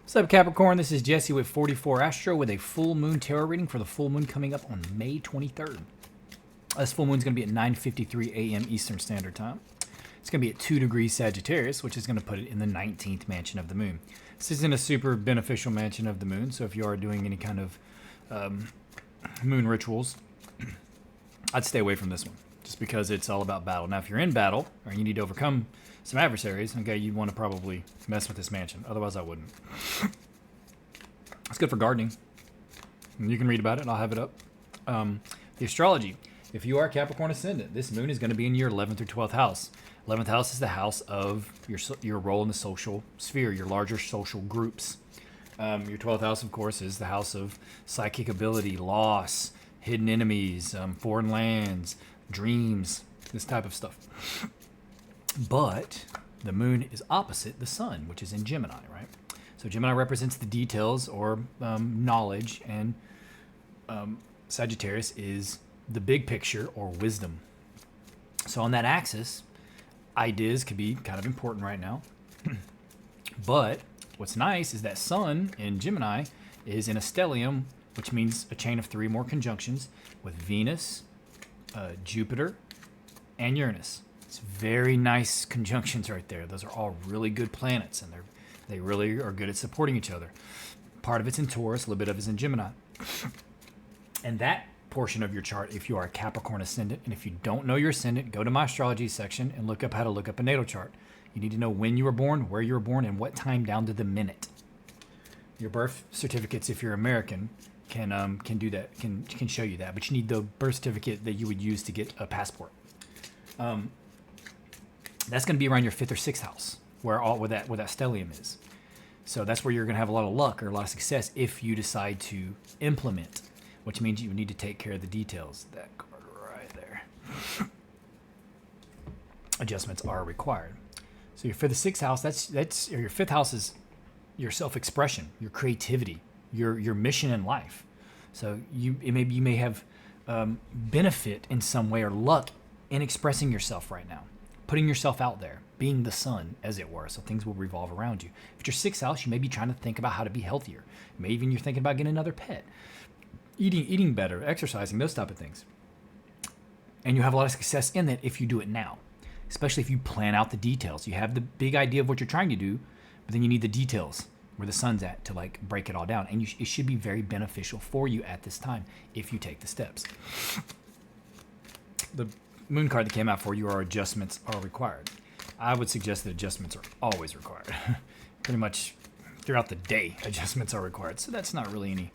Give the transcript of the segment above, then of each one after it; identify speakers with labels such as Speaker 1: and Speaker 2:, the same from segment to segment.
Speaker 1: What's up, Capricorn? This is Jesse with 44 Astro with a full moon tarot reading for the full moon coming up on May 23rd. This full moon is going to be at 9:53 a.m. Eastern Standard Time. It's going to be at 2 degrees Sagittarius, which is going to put it in the 19th mansion of the moon. This isn't a super beneficial mansion of the moon, so if you are doing any kind of moon rituals, I'd stay away from this one, just because it's all about battle. Now, if you're in battle, or you need to overcome some adversaries, okay, you'd want to probably mess with this mansion. Otherwise, I wouldn't. It's good for gardening. You can read about it. I'll have it up. The astrology. If you are Capricorn ascendant, this moon is going to be in your 11th or 12th house. 11th house is the house of your role in the social sphere, your larger social groups. Your 12th house, of course, is the house of psychic ability, loss, hidden enemies, foreign lands, dreams, this type of stuff. But the moon is opposite the sun, which is in Gemini, right? So Gemini represents the details or knowledge, and Sagittarius is the big picture or wisdom. So on that axis, ideas could be kind of important right now. But what's nice is that Sun in Gemini is in a stellium, which means a chain of 3 more conjunctions with Venus, Jupiter, and Uranus. It's very nice conjunctions right there. Those are all really good planets, and they really are good at supporting each other. Part of it's in Taurus, a little bit of it's in Gemini. And that portion of your chart, if you are a Capricorn ascendant, and if you don't know your ascendant, go to my astrology section and look up how to look up a natal chart. You need to know when you were born, where you were born, and what time down to the minute. Your birth certificates, if you're American, can do that, can show you that, but you need the birth certificate that you would use to get a passport. That's going to be around your 5th or 6th house, where that stellium is. So that's where you're going to have a lot of luck or a lot of success if you decide to implement, which means you need to take care of the details. That card right there. Adjustments are required. So your 5th or 6th house, that's or your 5th house is your self-expression, your creativity, your mission in life. So you may have benefit in some way or luck in expressing yourself right now, putting yourself out there, being the sun, as it were. So things will revolve around you. If it's your 6th house, you may be trying to think about how to be healthier. Maybe even you're thinking about getting another pet, eating better, exercising, those type of things. And you have a lot of success in that if you do it now, especially if you plan out the details. You have the big idea of what you're trying to do, but then you need the details where the sun's at to like break it all down. And it should be very beneficial for you at this time if you take the steps. The moon card that came out for you are adjustments are required. I would suggest that adjustments are always required. Pretty much throughout the day, adjustments are required. So that's not really any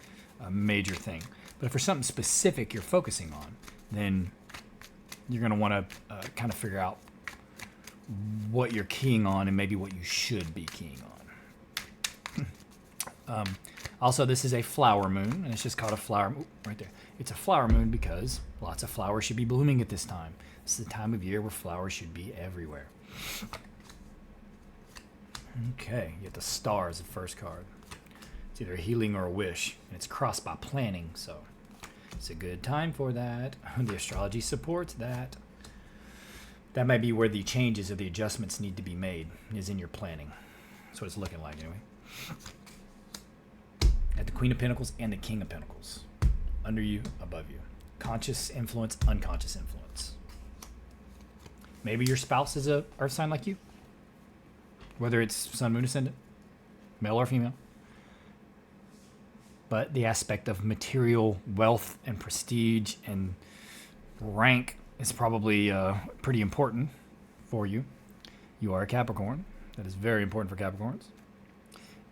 Speaker 1: major thing. But if there's something specific you're focusing on, then you're going to want to kind of figure out what you're keying on and maybe what you should be keying on. Also, this is a flower moon, and it's just called a flower right there. It's a flower moon because lots of flowers should be blooming at this time. This is the time of year where flowers should be everywhere. Okay, you get the star as the first card. It's either a healing or a wish, and it's crossed by planning, so it's a good time for that. The astrology supports that. That might be where the changes or the adjustments need to be made, is in your planning. That's what it's looking like anyway. At the Queen of Pentacles and the King of Pentacles. Under you, above you. Conscious influence, unconscious influence. Maybe your spouse is a earth sign like you. Whether it's sun, moon, ascendant, male or female. But the aspect of material wealth and prestige and rank is probably pretty important for you. You are a Capricorn. That is very important for Capricorns.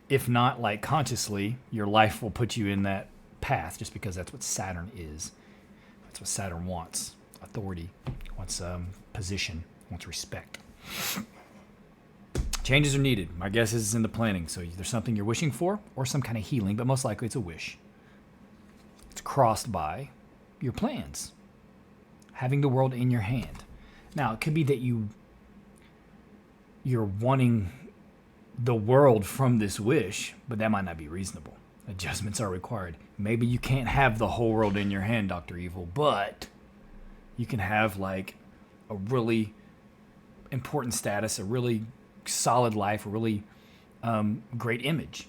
Speaker 1: If not, like consciously, your life will put you in that path just because that's what Saturn is. That's what Saturn wants. Authority, wants position, wants respect. Changes are needed. My guess is in the planning. So there's something you're wishing for or some kind of healing, but most likely it's a wish. It's crossed by your plans. Having the world in your hand. Now, it could be that you're wanting the world from this wish, but that might not be reasonable. Adjustments are required. Maybe you can't have the whole world in your hand, Dr. Evil, but you can have like a really important status, a really solid life, a really great image.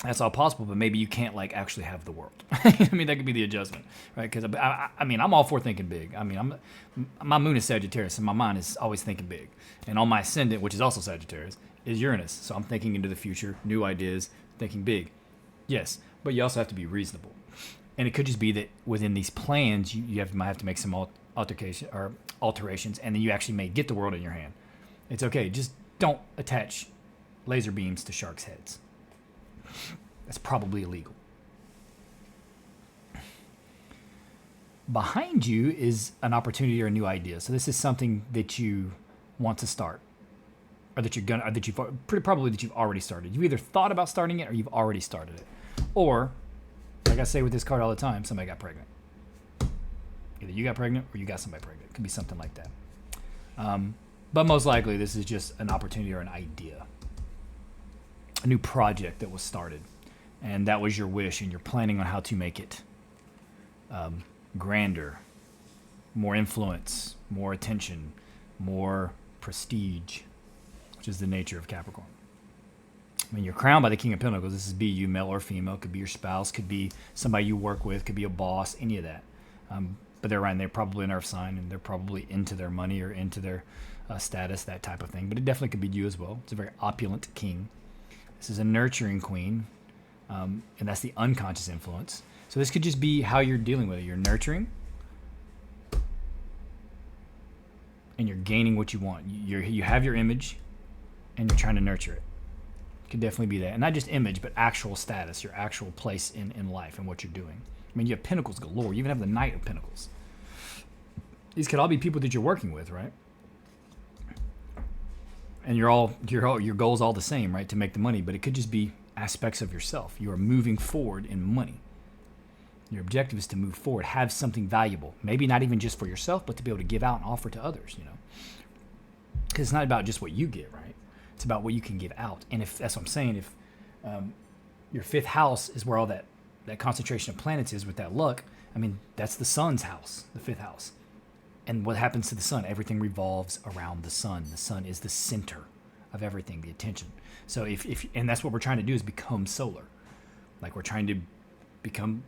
Speaker 1: That's all possible, but maybe you can't like actually have the world. I mean, that could be the adjustment, right? Because I mean, I'm all for thinking big. I mean, my moon is Sagittarius, and my mind is always thinking big. And on my ascendant, which is also Sagittarius, is Uranus. So I'm thinking into the future, new ideas, thinking big. Yes, but you also have to be reasonable. And it could just be that within these plans, might have to make some alterations, and then you actually may get the world in your hand. It's okay. Just don't attach laser beams to sharks' heads. That's probably illegal. Behind you is an opportunity or a new idea. So this is something that you want to start, or that you've already started. You either thought about starting it or you've already started it, or like I say with this card all the time, somebody got pregnant. Either you got pregnant or you got somebody pregnant. It could be something like that. But most likely, this is just an opportunity or an idea. A new project that was started, and that was your wish, and you're planning on how to make it grander, more influence, more attention, more prestige, which is the nature of Capricorn. I mean, you're crowned by the King of Pentacles. This is be you, male or female. Could be your spouse, could be somebody you work with, could be a boss, any of that. But they're probably an earth sign, and they're probably into their money or into their status, that type of thing. But it definitely could be you as well. It's a very opulent king. This is a nurturing queen, and that's the unconscious influence. So this could just be how you're dealing with it. You're nurturing, and you're gaining what you want. You have your image, and you're trying to nurture it. Could definitely be that. And not just image, but actual status, your actual place in life and what you're doing. I mean, you have Pentacles galore. You even have the Knight of Pentacles. These could all be people that you're working with, right? And your goal's all the same, right? To make the money, but it could just be aspects of yourself. You are moving forward in money. Your objective is to move forward, have something valuable. Maybe not even just for yourself, but to be able to give out and offer to others, you know? Because it's not about just what you get, right? It's about what you can give out. And if that's what I'm saying, if your fifth house is where all that concentration of planets is with that luck, I mean, that's the sun's house, the fifth house. And what happens to the sun? Everything revolves around the sun. The sun is the center of everything, the attention. So and that's what we're trying to do, is become solar. Like, we're trying to become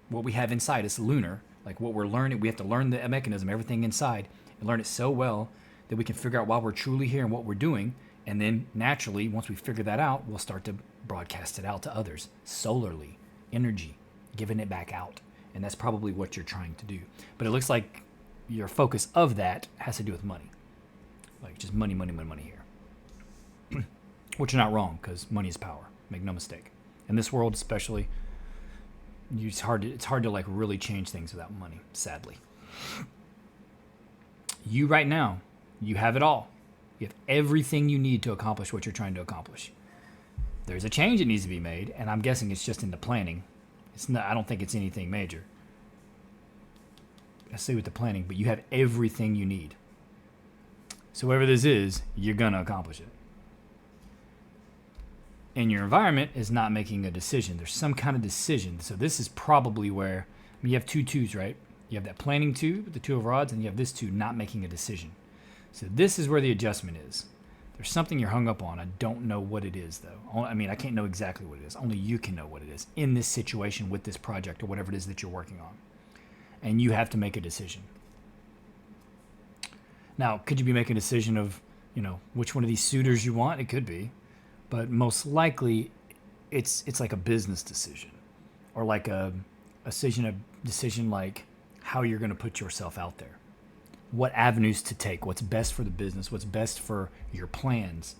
Speaker 1: what we have inside is lunar. Like, what we're learning, we have to learn the mechanism, everything inside, and learn it so well that we can figure out why we're truly here and what we're doing. And then naturally, once we figure that out, we'll start to broadcast it out to others solarly, energy, giving it back out. And that's probably what you're trying to do. But it looks like your focus of that has to do with money. Like, just money here. Which you're not wrong, because money is power. Make no mistake. In this world especially, it's hard to like really change things without money, sadly. You right now, you have it all. You have everything you need to accomplish what you're trying to accomplish. There's a change that needs to be made, and I'm guessing it's just in the planning. I don't think it's anything major. I say with the planning, but you have everything you need. So whatever this is, you're going to accomplish it. And your environment is not making a decision. There's some kind of decision. So this is probably where, you have two twos, right? You have that planning two, the two of rods, and you have this two, not making a decision. So this is where the adjustment is. There's something you're hung up on. I don't know what it is, though. I mean, I can't know exactly what it is. Only you can know what it is in this situation with this project or whatever it is that you're working on. And you have to make a decision. Now, could you be making a decision of, which one of these suitors you want? It could be. But most likely, it's like a business decision, or like a decision like how you're going to put yourself out there, what avenues to take, what's best for the business, what's best for your plans.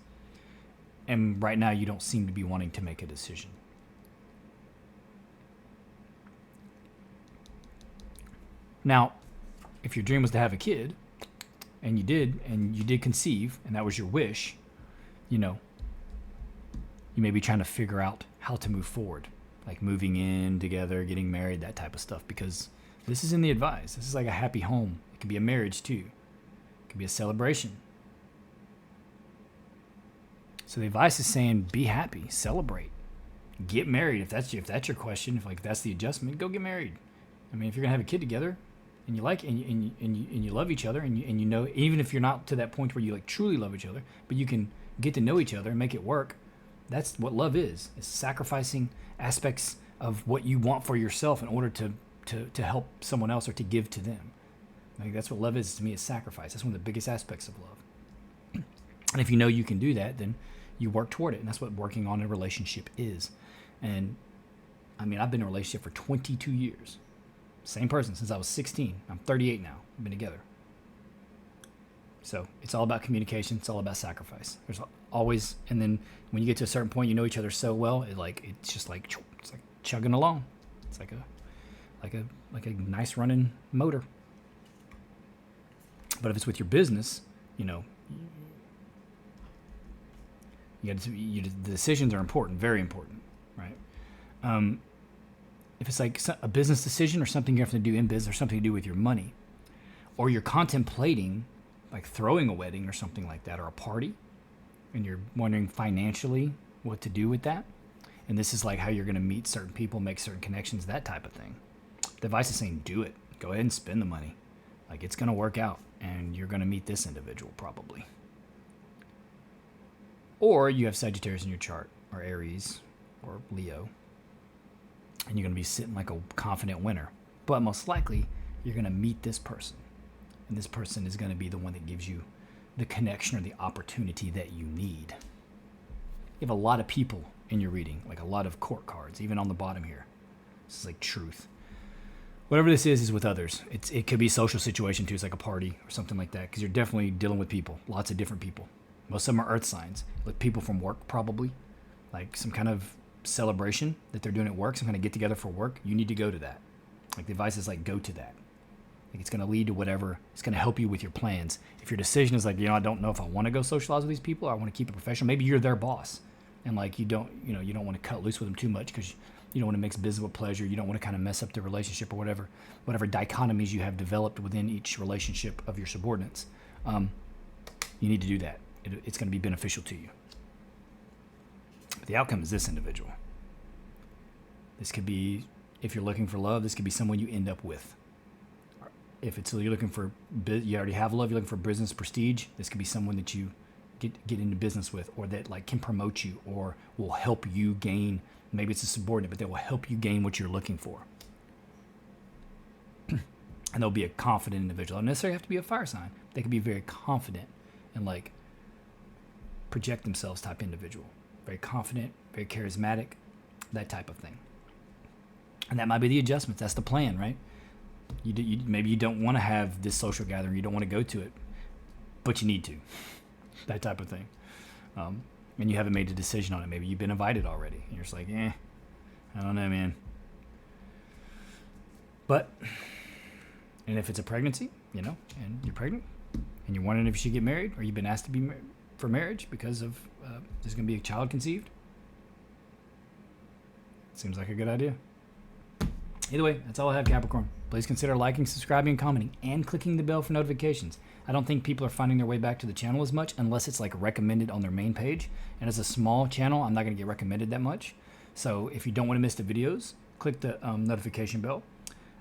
Speaker 1: And right now, you don't seem to be wanting to make a decision. Now, if your dream was to have a kid, and you did conceive, and that was your wish, you may be trying to figure out how to move forward, like moving in together, getting married, that type of stuff, because this is in the advice. This is like a happy home. It could be a marriage too. It could be a celebration. So the advice is saying, be happy, celebrate, get married. If that's your question, if that's the adjustment, go get married. I mean, if you're gonna have a kid together, and you like and you love each other, and you know, even if you're not to that point where you like truly love each other, but you can get to know each other and make it work, That's what love is. It's sacrificing aspects of what you want for yourself in order to help someone else or to give to them. Like that's what love is to me, is sacrifice. That's one of the biggest aspects of love. And if you know you can do that, then you work toward it. And that's what working on a relationship is. And I mean, I've been in a relationship for 22 years. Same person since I was 16. I'm 38 now. We've been together. So it's all about communication. It's all about sacrifice. There's always, and then when you get to a certain point, you know each other so well. It's just like chugging along. It's like a nice running motor. But if it's with your business, you know, the decisions are important, very important, right? If it's like a business decision or something you have to do in business or something to do with your money, or you're contemplating like throwing a wedding or something like that, or a party, and you're wondering financially what to do with that, and this is like how you're going to meet certain people, make certain connections, that type of thing. The advice is saying do it. Go ahead and spend the money. Like it's going to work out, and you're going to meet this individual probably. Or you have Sagittarius in your chart, or Aries, or Leo, and you're going to be sitting like a confident winner. But most likely, you're going to meet this person. And this person is going to be the one that gives you the connection or the opportunity that you need. You have a lot of people in your reading, like a lot of court cards, even on the bottom here. This is like truth. Whatever this is with others. It could be a social situation too. It's like a party or something like that, because you're definitely dealing with people, lots of different people. Most of them are earth signs, like people from work probably, like some kind of celebration that they're doing at work, some kind of get together for work. You need to go to that. Like the advice is like, go to that. Like it's going to lead to whatever. It's going to help you with your plans. If your decision is like, I don't know if I want to go socialize with these people, or I want to keep it professional. Maybe you're their boss, and like you don't want to cut loose with them too much because you don't want to mix business with pleasure. You don't want to kind of mess up the relationship or whatever dichotomies you have developed within each relationship of your subordinates. You need to do that. It's going to be beneficial to you. But the outcome is this individual. This could be, if you're looking for love, this could be someone you end up with. If it's you're looking for, you already have love, you're looking for business prestige, this could be someone that you get into business with, or that like can promote you or will help you gain. Maybe it's a subordinate, but they will help you gain what you're looking for. And they'll be a confident individual. They don't necessarily have to be a fire sign. They can be very confident and like project themselves type individual. Very confident, very charismatic, that type of thing. And that might be the adjustments. That's the plan, right? Maybe you don't want to have this social gathering. You don't want to go to it, but you need to. That type of thing. And you haven't made a decision on it. Maybe you've been invited already. And you're just like, I don't know, man. But, and if it's a pregnancy, and you're pregnant, and you're wondering if you should get married, or you've been asked to be for marriage because of there's going to be a child conceived, seems like a good idea. Either way, that's all I have, Capricorn. Please consider liking, subscribing, and commenting, and clicking the bell for notifications. I don't think people are finding their way back to the channel as much unless it's like recommended on their main page. And as a small channel, I'm not going to get recommended that much. So if you don't want to miss the videos, click the notification bell.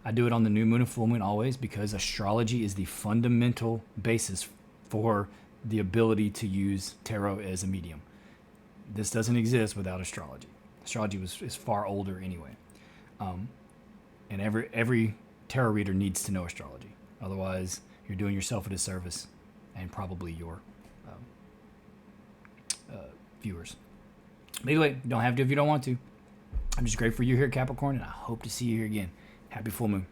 Speaker 1: I do it on the new moon and full moon always, because astrology is the fundamental basis for the ability to use tarot as a medium. This doesn't exist without astrology. Astrology is far older anyway. And every tarot reader needs to know astrology. Otherwise, you're doing yourself a disservice, and probably your viewers. But anyway, you don't have to if you don't want to. I'm just grateful you're here, Capricorn, and I hope to see you here again. Happy full moon.